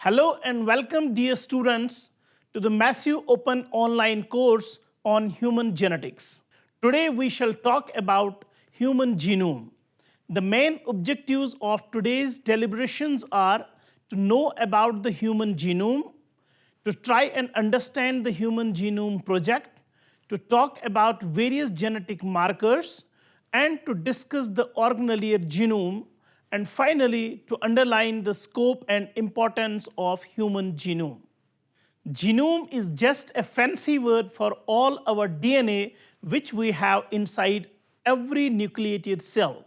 Hello and welcome, dear students, to the massive open online course on human genetics. Today we shall talk about human genome. The main objectives of today's deliberations are to know about the human genome, to try and understand the Human Genome Project, to talk about various genetic markers, and to discuss the organelle genome, and finally to underline the scope and importance of human genome. Genome is just a fancy word for all our DNA which we have inside every nucleated cell.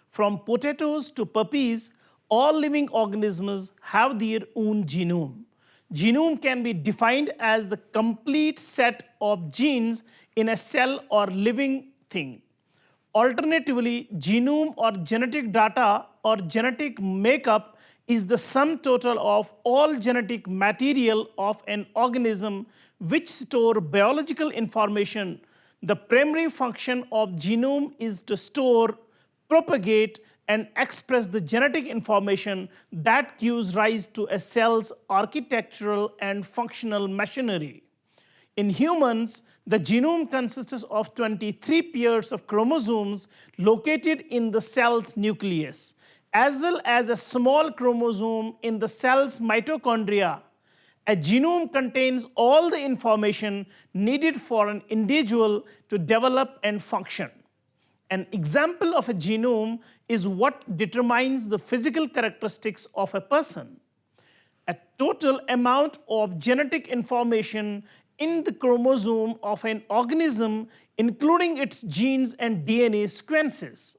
From potatoes to puppies, all living organisms have their own genome. Genome can be defined as the complete set of genes in a cell or living thing. Alternatively, genome or genetic data or genetic makeup is the sum total of all genetic material of an organism which store biological information. The primary function of genome is to store, propagate, and express the genetic information that gives rise to a cell's architectural and functional machinery. In humans, the genome consists of 23 pairs of chromosomes located in the cell's nucleus, as well as a small chromosome in the cell's mitochondria. A genome contains all the information needed for an individual to develop and function. An example of a genome is what determines the physical characteristics of a person. A total amount of genetic information in the chromosome of an organism, including its genes and DNA sequences.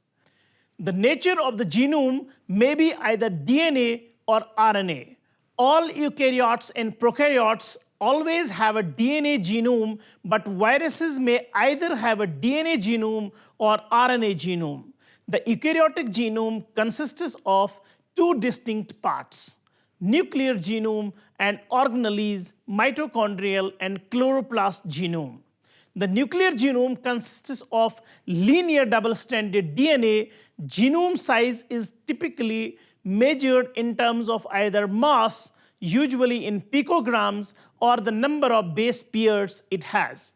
The nature of the genome may be either DNA or RNA. All eukaryotes and prokaryotes always have a DNA genome, but viruses may either have a DNA genome or RNA genome. The eukaryotic genome consists of two distinct parts: nuclear genome and organelles, mitochondrial and chloroplast genome. The nuclear genome consists of linear double-stranded DNA. Genome size is typically measured in terms of either mass, usually in picograms, or the number of base pairs it has.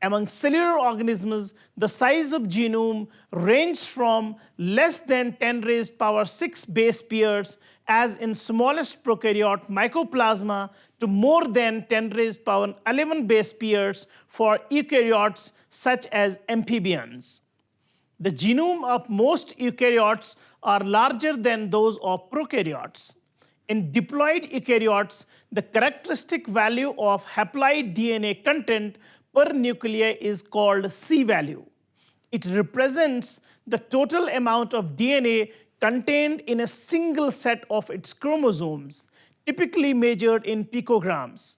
Among cellular organisms, the size of genome ranges from less than 10 raised power 6 base pairs, as in smallest prokaryote mycoplasma, to more than 10 raised power 11 base pairs for eukaryotes such as amphibians. The genome of most eukaryotes are larger than those of prokaryotes. In diploid eukaryotes, the characteristic value of haploid DNA content per nuclei is called C-value. It represents the total amount of DNA contained in a single set of its chromosomes, typically measured in picograms.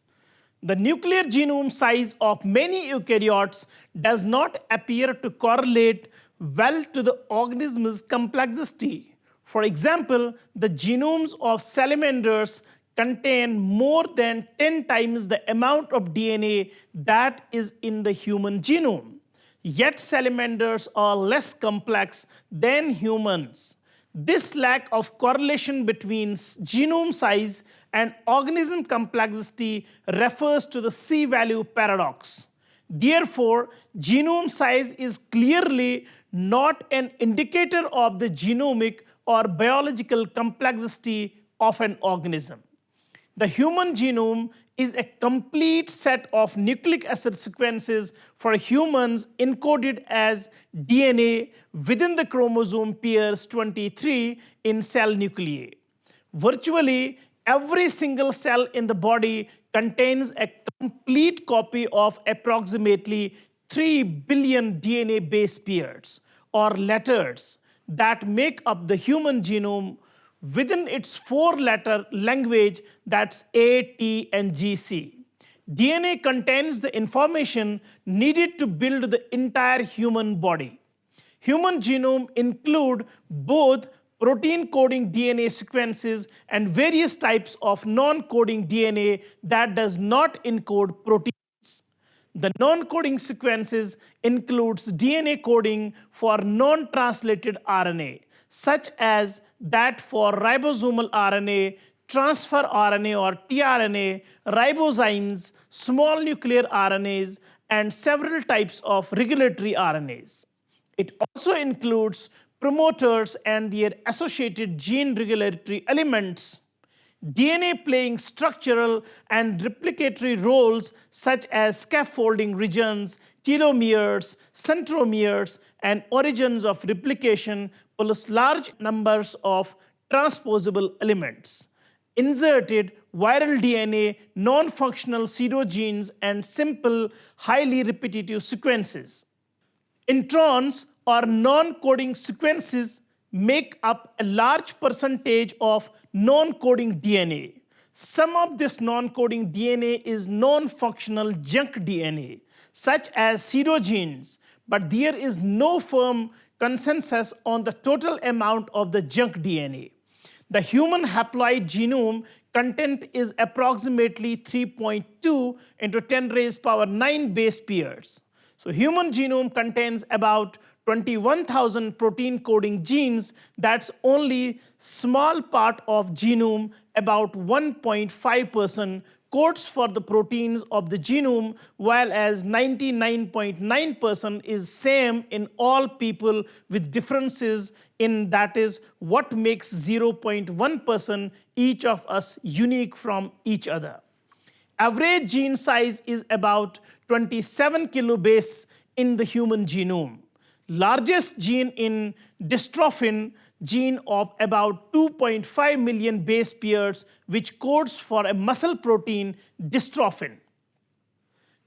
The nuclear genome size of many eukaryotes does not appear to correlate well to the organism's complexity. For example, the genomes of salamanders contain more than 10 times the amount of DNA that is in the human genome. Yet salamanders are less complex than humans. This lack of correlation between genome size and organism complexity refers to the C-value paradox. Therefore, genome size is clearly not an indicator of the genomic or biological complexity of an organism. The human genome is a complete set of nucleic acid sequences for humans encoded as DNA within the chromosome pairs 23 in cell nuclei. Virtually every single cell in the body contains a complete copy of approximately 3 billion DNA base pairs or letters that make up the human genome within its 4-letter language, that's A, T, and GC. DNA contains the information needed to build the entire human body. Human genome include both protein-coding DNA sequences and various types of non-coding DNA that does not encode proteins. The non-coding sequences includes DNA coding for non-translated RNA, such as that for ribosomal RNA, transfer RNA or tRNA, ribozymes, small nuclear RNAs, and several types of regulatory RNAs. It also includes promoters and their associated gene regulatory elements, DNA playing structural and replicatory roles such as scaffolding regions, telomeres, centromeres, and origins of replication, plus large numbers of transposable elements. Inserted viral DNA, non-functional pseudogenes, and simple, highly repetitive sequences. Introns or non-coding sequences make up a large percentage of non-coding DNA. Some of this non-coding DNA is non-functional junk DNA, such as pseudogenes, but there is no firm consensus on the total amount of the junk DNA. The human haploid genome content is approximately 3.2 into 10 raised power 9 base pairs. So human genome contains about 21,000 protein coding genes. That's only small part of genome, about 1.5% codes for the proteins of the genome, while as 99.9% is same in all people with differences in that is what makes 0.1% each of us unique from each other. Average gene size is about 27 kilobase in the human genome. Largest gene in dystrophin gene of about 2.5 million base pairs, which codes for a muscle protein dystrophin.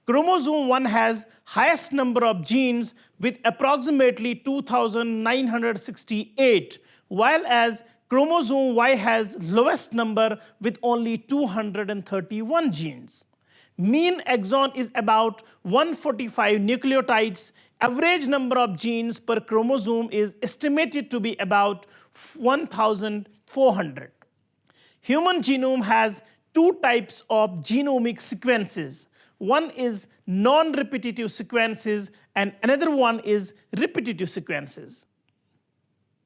Chromosome 1 has highest number of genes with approximately 2,968, while as chromosome Y has lowest number with only 231 genes. Mean exon is about 145 nucleotides. Average number of genes per chromosome is estimated to be about 1,400. Human genome has two types of genomic sequences. One is non-repetitive sequences and another one is repetitive sequences.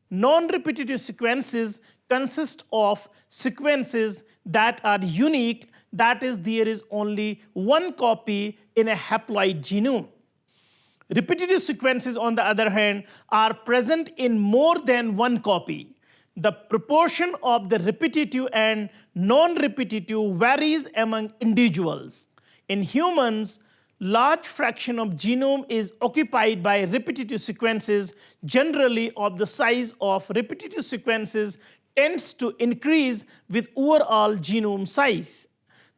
Non-repetitive sequences consist of sequences that are unique, that is, there is only one copy in a haploid genome. Repetitive sequences, on the other hand, are present in more than one copy. The proportion of the repetitive and non-repetitive varies among individuals. In humans, large fraction of genome is occupied by repetitive sequences. Generally, of the size of repetitive sequences tends to increase with overall genome size.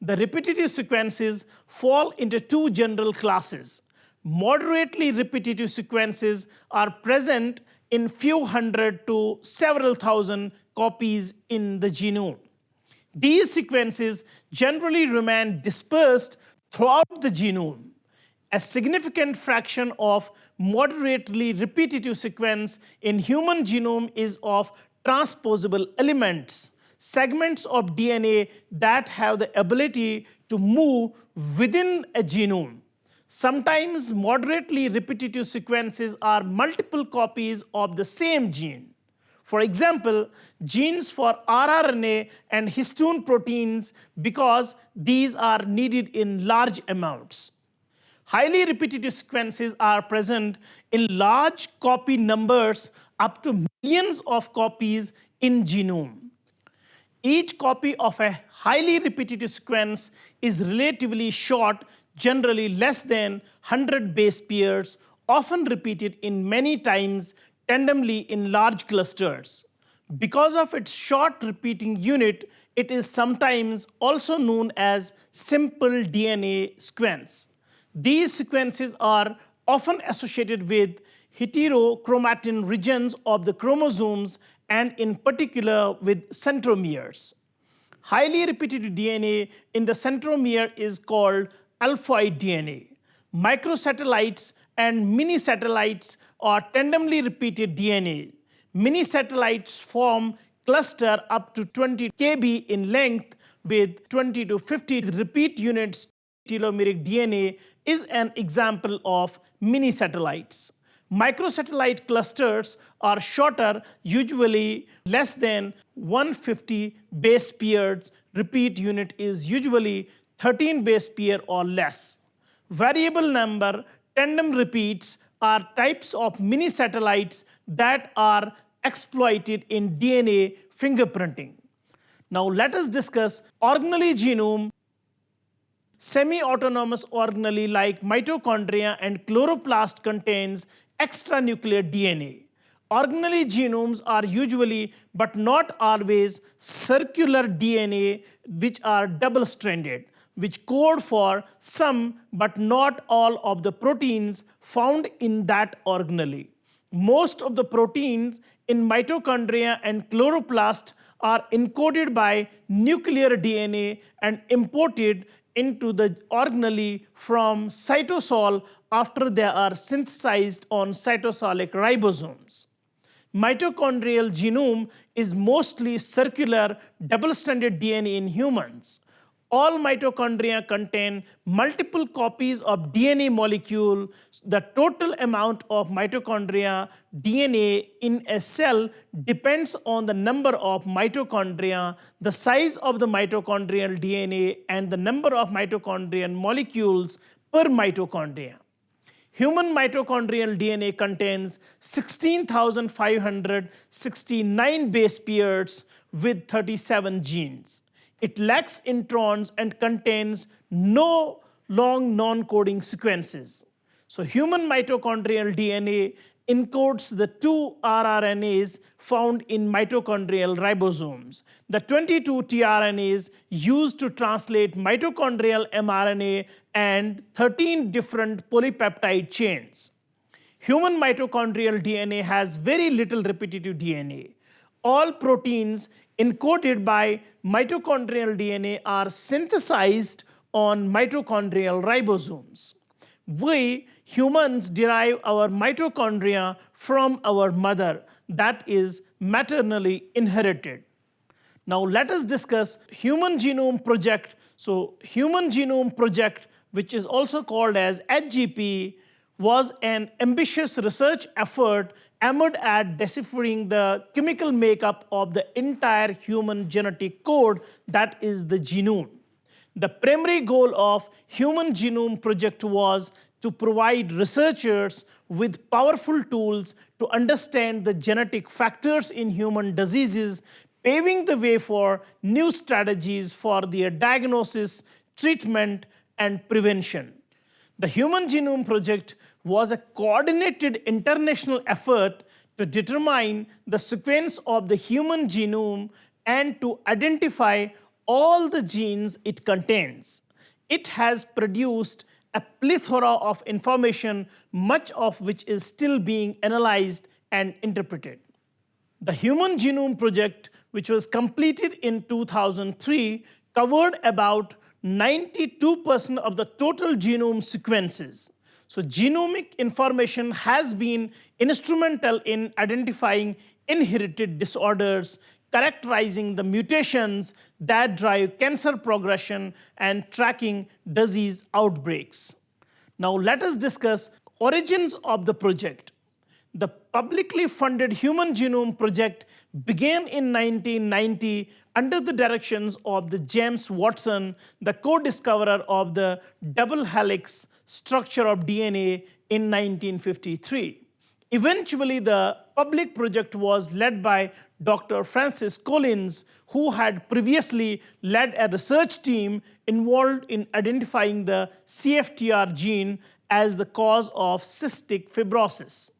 The repetitive sequences fall into two general classes. Moderately repetitive sequences are present in few hundred to several thousand copies in the genome. These sequences generally remain dispersed throughout the genome. A significant fraction of moderately repetitive sequence in human genome is of transposable elements, segments of DNA that have the ability to move within a genome. Sometimes moderately repetitive sequences are multiple copies of the same gene. For example, genes for rRNA and histone proteins, because these are needed in large amounts. Highly repetitive sequences are present in large copy numbers, up to millions of copies in genome. Each copy of a highly repetitive sequence is relatively short, generally less than 100 base pairs, often repeated in many times tandemly in large clusters. Because of its short repeating unit, it is sometimes also known as simple DNA sequence. These sequences are often associated with heterochromatin regions of the chromosomes and in particular with centromeres. Highly repetitive DNA in the centromere is called alphoid DNA. Microsatellites and mini-satellites are tandemly repeated DNA. Mini-satellites form cluster up to 20 kb in length with 20 to 50 repeat units. Telomeric DNA is an example of mini-satellites. Microsatellite clusters are shorter, usually less than 150 base pairs. Repeat unit is usually 13 base pair or less. Variable number tandem repeats are types of mini satellites that are exploited in DNA fingerprinting. Now let us discuss organelle genome. Semi-autonomous organelle like mitochondria and chloroplast contains extranuclear DNA. Organelle genomes are usually, but not always, circular DNA which are double-stranded, which code for some but not all of the proteins found in that organelle. Most of the proteins in mitochondria and chloroplast are encoded by nuclear DNA and imported into the organelle from cytosol after they are synthesized on cytosolic ribosomes. Mitochondrial genome is mostly circular double-stranded DNA in humans. All mitochondria contain multiple copies of DNA molecule. The total amount of mitochondria DNA in a cell depends on the number of mitochondria, the size of the mitochondrial DNA, and the number of mitochondrial molecules per mitochondria. Human mitochondrial DNA contains 16,569 base pairs with 37 genes. It lacks introns and contains no long non-coding sequences. So human mitochondrial DNA encodes the two rRNAs found in mitochondrial ribosomes, the 22 tRNAs used to translate mitochondrial mRNA, and 13 different polypeptide chains. Human mitochondrial DNA has very little repetitive DNA. All proteins encoded by mitochondrial DNA are synthesized on mitochondrial ribosomes. We humans derive our mitochondria from our mother, that is maternally inherited. Now let us discuss Human Genome Project. So Human Genome Project, which is also called as HGP, was an ambitious research effort aimed at deciphering the chemical makeup of the entire human genetic code, that is the genome. The primary goal of Human Genome Project was to provide researchers with powerful tools to understand the genetic factors in human diseases, paving the way for new strategies for their diagnosis, treatment, and prevention. The Human Genome Project was a coordinated international effort to determine the sequence of the human genome and to identify all the genes it contains. It has produced a plethora of information, much of which is still being analyzed and interpreted. The Human Genome Project, which was completed in 2003, covered about 92% of the total genome sequences. So genomic information has been instrumental in identifying inherited disorders, characterizing the mutations that drive cancer progression, and tracking disease outbreaks. Now let us discuss origins of the project. The publicly funded Human Genome Project began in 1990 under the directions of the James Watson, the co-discoverer of the double helix structure of DNA in 1953. Eventually, the public project was led by Dr. Francis Collins, who had previously led a research team involved in identifying the CFTR gene as the cause of cystic fibrosis.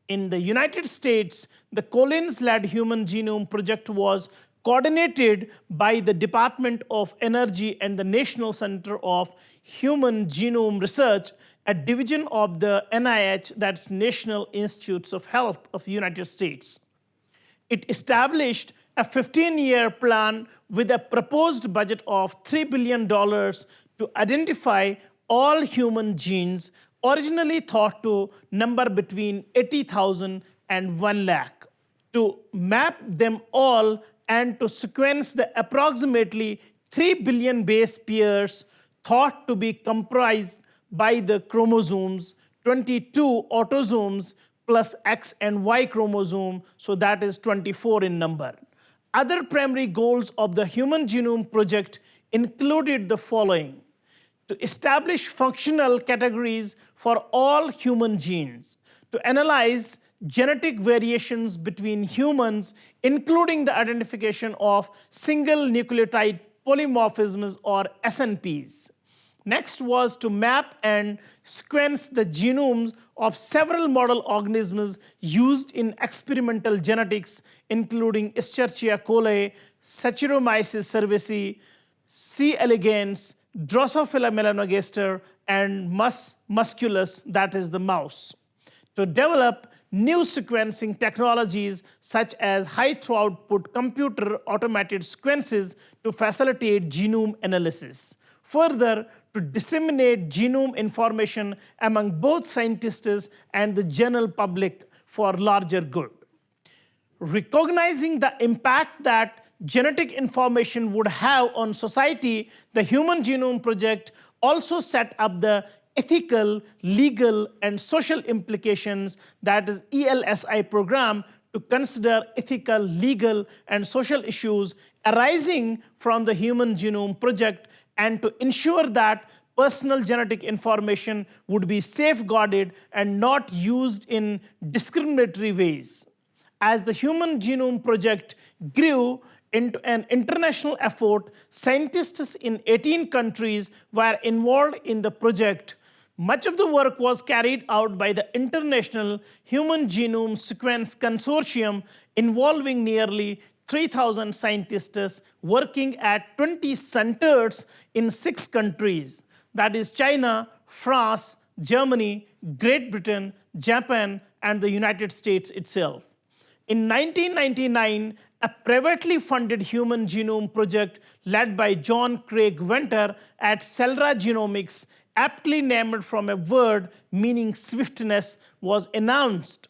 In the United States, the Collins-led Human Genome Project was coordinated by the Department of Energy and the National Center of Human Genome Research, a division of the NIH, that's National Institutes of Health of the United States. It established a 15-year plan with a proposed budget of $3 billion to identify all human genes, originally thought to number between 80,000 and 1 lakh, to map them all and to sequence the approximately 3 billion base pairs thought to be comprised by the chromosomes, 22 autosomes plus X and Y chromosome, so that is 24 in number. Other primary goals of the Human Genome Project included the following: to establish functional categories for all human genes, to analyze genetic variations between humans, including the identification of single nucleotide polymorphisms or SNPs. Next was to map and sequence the genomes of several model organisms used in experimental genetics, including Escherichia coli, Saccharomyces cerevisiae, C. elegans, Drosophila melanogaster, and Mus musculus, that is the mouse. To develop new sequencing technologies such as high throughput computer automated sequences to facilitate genome analysis. Further, to disseminate genome information among both scientists and the general public for larger good. Recognizing the impact that genetic information would have on society, the Human Genome Project also set up the ethical, legal, and social implications, that is ELSI program, to consider ethical, legal, and social issues arising from the Human Genome Project and to ensure that personal genetic information would be safeguarded and not used in discriminatory ways. As the Human Genome Project grew into an international effort, scientists in 18 countries were involved in the project. Much of the work was carried out by the International Human Genome Sequence Consortium, involving nearly 3,000 scientists working at 20 centers in 6 countries, that is China, France, Germany, Great Britain, Japan, and the United States itself. In 1999, a privately funded Human Genome Project led by John Craig Venter at Celera Genomics, aptly named from a word meaning swiftness, was announced.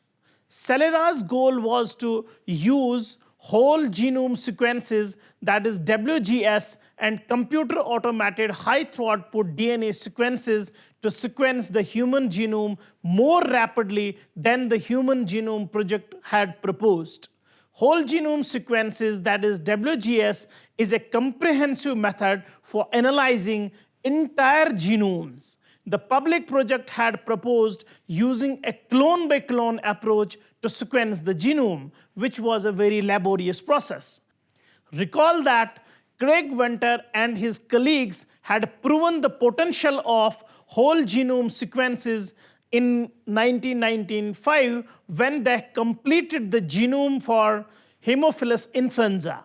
Celera's goal was to use whole genome sequences, that is WGS, and computer automated high throughput DNA sequences to sequence the human genome more rapidly than the Human Genome Project had proposed. Whole genome sequences, that is WGS, is a comprehensive method for analyzing entire genomes. The public project had proposed using a clone-by-clone approach to sequence the genome, which was a very laborious process. Recall that Craig Venter and his colleagues had proven the potential of whole genome sequences in 1995 when they completed the genome for Haemophilus influenza.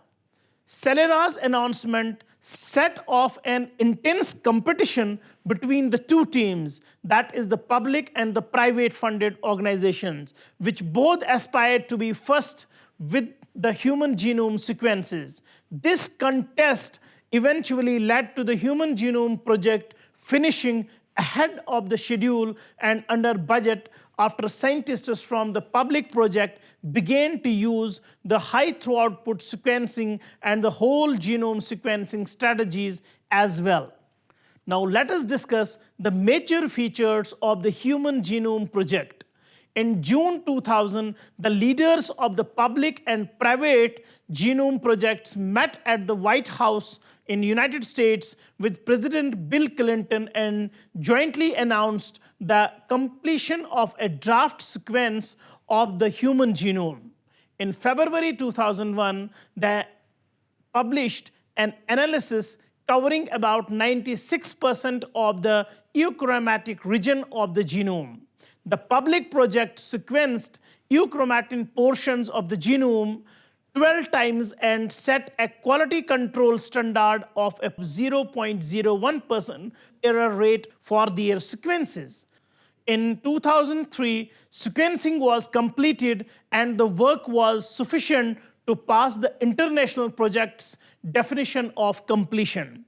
Celera's announcement set off an intense competition between the two teams, that is the public and the private funded organizations, which both aspired to be first with the human genome sequences. This contest eventually led to the Human Genome Project finishing ahead of the schedule and under budget after scientists from the public project began to use the high throughput sequencing and the whole genome sequencing strategies as well. Now let us discuss the major features of the Human Genome Project. In June 2000, the leaders of the public and private genome projects met at the White House in the United States with President Bill Clinton and jointly announced the completion of a draft sequence of the human genome. In February 2001, they published an analysis covering about 96% of the euchromatic region of the genome. The public project sequenced euchromatin portions of the genome 12 times and set a quality control standard of a 0.01% error rate for their sequences. In 2003, sequencing was completed and the work was sufficient to pass the international project's definition of completion.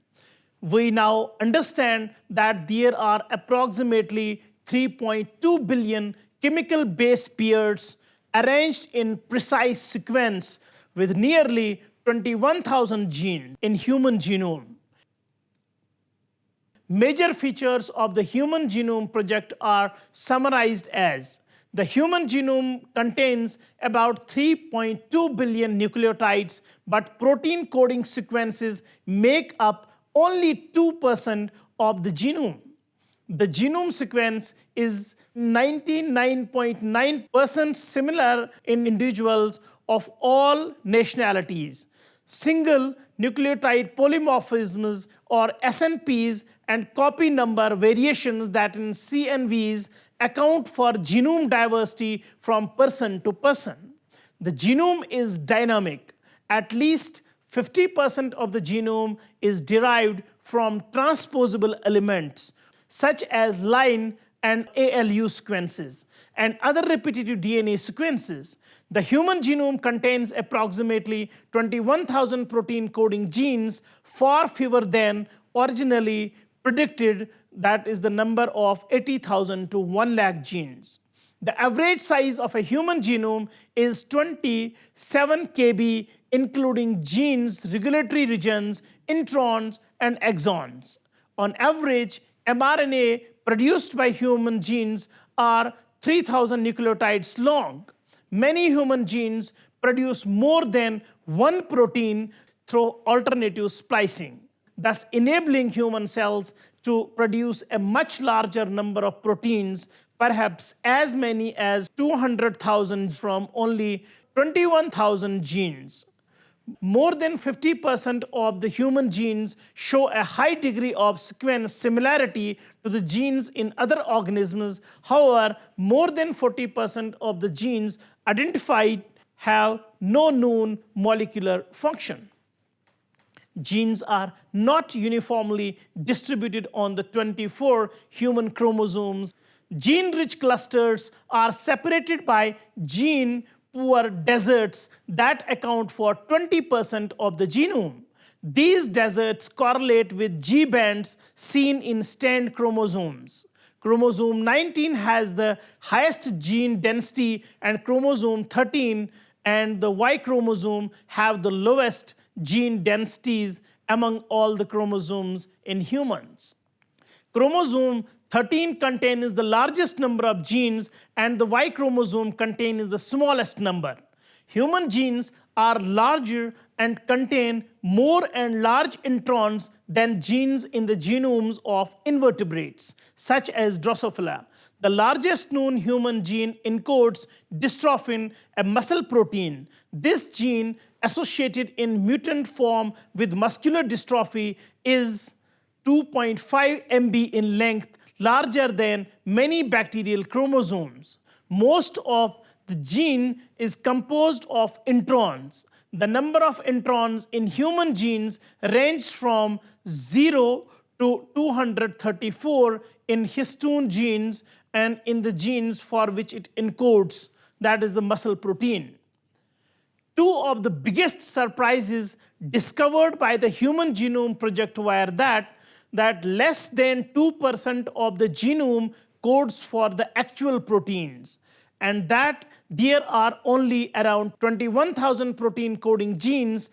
We now understand that there are approximately 3.2 billion chemical base pairs arranged in precise sequence with nearly 21,000 genes in human genome. Major features of the Human Genome Project are summarized as: the human genome contains about 3.2 billion nucleotides, but protein coding sequences make up only 2% of the genome. The genome sequence is 99.9% similar in individuals of all nationalities. Single nucleotide polymorphisms or SNPs and copy number variations that in CNVs account for genome diversity from person to person. The genome is dynamic. At least 50% of the genome is derived from transposable elements such as line and ALU sequences and other repetitive DNA sequences. The human genome contains approximately 21,000 protein coding genes, far fewer than originally predicted, that is the number of 80,000 to 1 lakh genes. The average size of a human genome is 27 kb, including genes, regulatory regions, introns, and exons. On average, mRNA produced by human genes are 3,000 nucleotides long. Many human genes produce more than one protein through alternative splicing, thus enabling human cells to produce a much larger number of proteins, perhaps as many as 200,000 from only 21,000 genes. More than 50% of the human genes show a high degree of sequence similarity to the genes in other organisms. However, more than 40% of the genes identified have no known molecular function. Genes are not uniformly distributed on the 24 human chromosomes. Gene-rich clusters are separated by gene-poor deserts that account for 20% of the genome. These deserts correlate with G bands seen in stand chromosomes. Chromosome 19 has the highest gene density, and chromosome 13 and the Y chromosome have the lowest gene densities among all the chromosomes in humans. Chromosome 13 contains the largest number of genes, and the Y chromosome contains the smallest number. Human genes are larger and contain more and large introns than genes in the genomes of invertebrates, such as Drosophila. The largest known human gene encodes dystrophin, a muscle protein. This gene, associated in mutant form with muscular dystrophy, is 2.5 MB in length, larger than many bacterial chromosomes. Most of the gene is composed of introns. The number of introns in human genes ranges from 0 to 234 in histone genes and in the genes for which it encodes, that is the muscle protein. Two of the biggest surprises discovered by the Human Genome Project were that less than 2% of the genome codes for the actual proteins, and that there are only around 21,000 protein coding genes,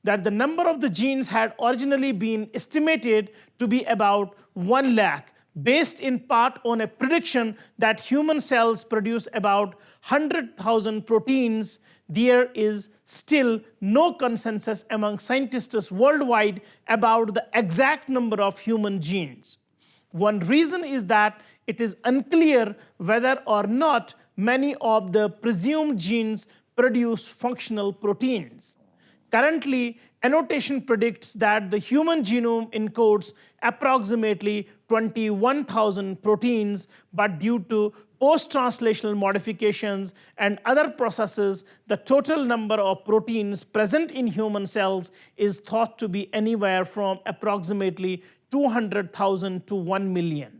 that the number of the genes had originally been estimated to be about 1 lakh, based in part on a prediction that human cells produce about 100,000 proteins. There is still no consensus among scientists worldwide about the exact number of human genes. One reason is that it is unclear whether or not many of the presumed genes produce functional proteins. Currently, annotation predicts that the human genome encodes approximately 21,000 proteins, but due to post-translational modifications and other processes, the total number of proteins present in human cells is thought to be anywhere from approximately 200,000 to 1 million.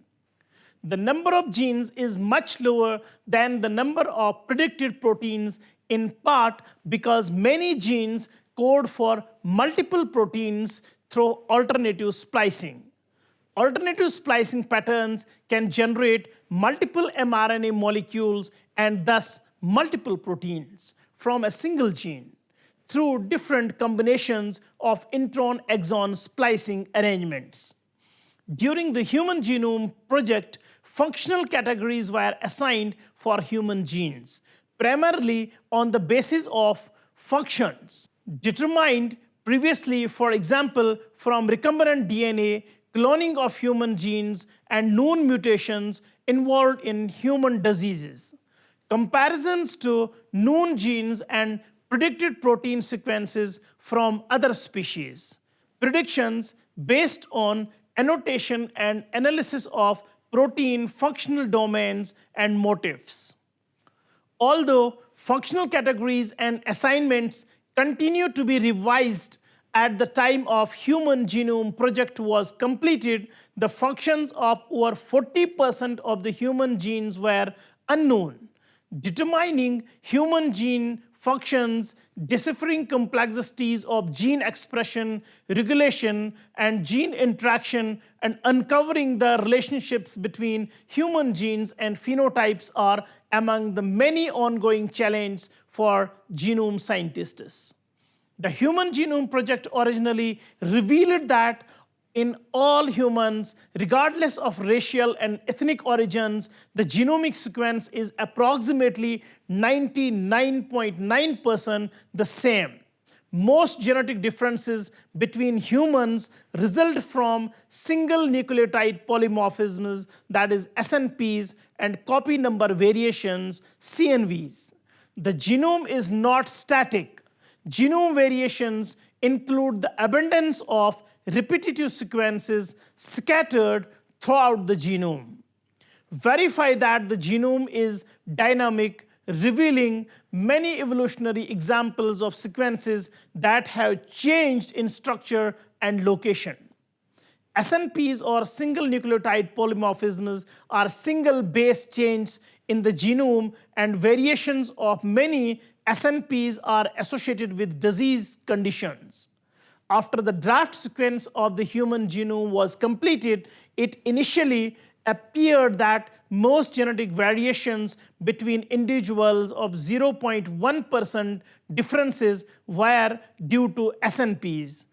The number of genes is much lower than the number of predicted proteins, in part because many genes code for multiple proteins through alternative splicing. Alternative splicing patterns can generate multiple mRNA molecules and thus multiple proteins from a single gene through different combinations of intron-exon splicing arrangements. During the Human Genome Project, functional categories were assigned for human genes, primarily on the basis of functions determined previously, for example, from recombinant DNA, cloning of human genes, and known mutations involved in human diseases. Comparisons to known genes and predicted protein sequences from other species. Predictions based on annotation and analysis of protein functional domains and motifs. Although functional categories and assignments continue to be revised at the time of Human Genome Project was completed, the functions of over 40% of the human genes were unknown. Determining human gene functions, deciphering complexities of gene expression, regulation, and gene interaction, and uncovering the relationships between human genes and phenotypes are among the many ongoing challenges for genome scientists. The Human Genome Project originally revealed that in all humans, regardless of racial and ethnic origins, the genomic sequence is approximately 99.9% the same. Most genetic differences between humans result from single nucleotide polymorphisms, that is SNPs, and copy number variations, CNVs. The genome is not static. Genome variations include the abundance of repetitive sequences scattered throughout the genome. Verify that the genome is dynamic, revealing many evolutionary examples of sequences that have changed in structure and location. SNPs, or single nucleotide polymorphisms, are single base changes in the genome, and variations of many SNPs are associated with disease conditions. After the draft sequence of the human genome was completed, it initially appeared that most genetic variations between individuals of 0.1% differences were due to SNPs.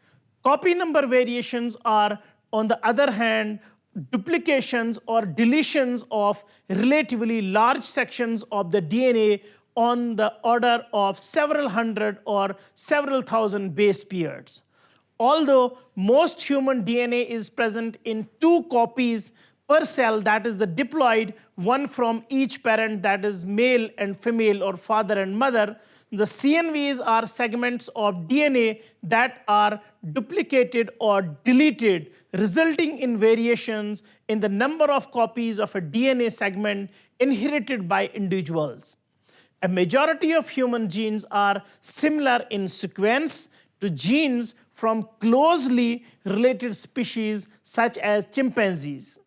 Copy number variations are, on the other hand, duplications or deletions of relatively large sections of the DNA on the order of several hundred or several thousand base pairs. Although most human DNA is present in 2 copies per cell, that is the diploid, one from each parent, that is male and female or father and mother, the CNVs are segments of DNA that are duplicated or deleted, resulting in variations in the number of copies of a DNA segment inherited by individuals. A majority of human genes are similar in sequence to genes from closely related species such as chimpanzees.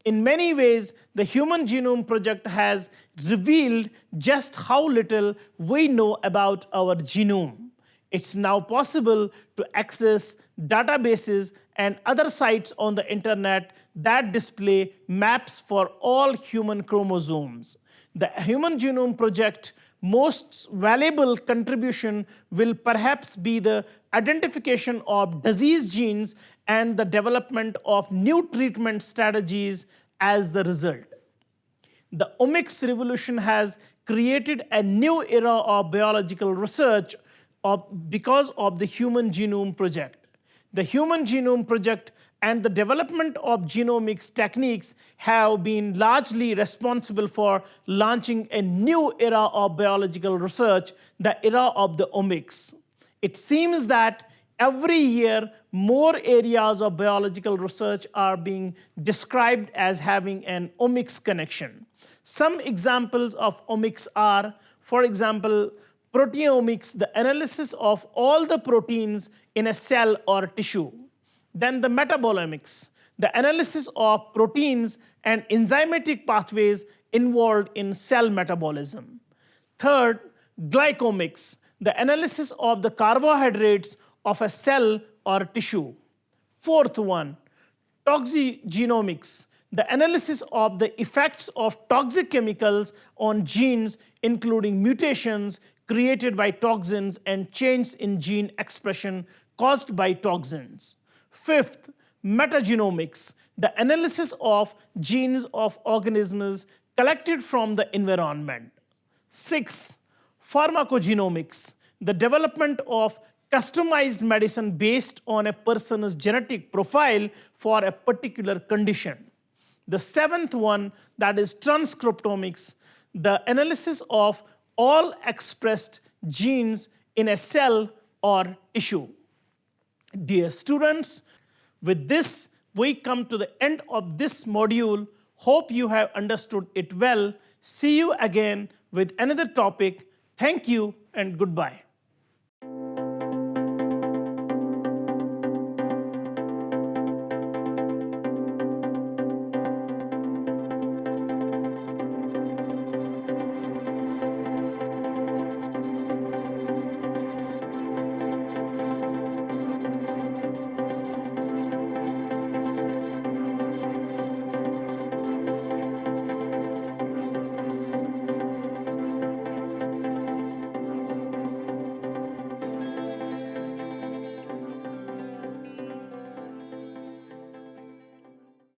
In many ways, the Human Genome Project has revealed just how little we know about our genome. It's now possible to access databases and other sites on the internet that display maps for all human chromosomes. The Human Genome Project most valuable contribution will perhaps be the identification of disease genes and the development of new treatment strategies as the result. The omics revolution has created a new era of biological research because of the Human Genome Project. The Human Genome Project and the development of genomics techniques have been largely responsible for launching a new era of biological research, the era of the omics. It seems that every year more areas of biological research are being described as having an omics connection. Some examples of omics are, for example, proteomics, the analysis of all the proteins in a cell or tissue. Then the metabolomics, the analysis of proteins and enzymatic pathways involved in cell metabolism. Third, glycomics, the analysis of the carbohydrates of a cell or tissue. Fourth one, toxigenomics, the analysis of the effects of toxic chemicals on genes, including mutations created by toxins and changes in gene expression caused by toxins. Fifth, metagenomics, the analysis of genes of organisms collected from the environment. 6. Pharmacogenomics, the development of customized medicine based on a person's genetic profile for a particular condition. The 7th one, that is transcriptomics, the analysis of all expressed genes in a cell or tissue. Dear students, with this, we come to the end of this module. Hope you have understood it well. See you again with another topic. Thank you and goodbye.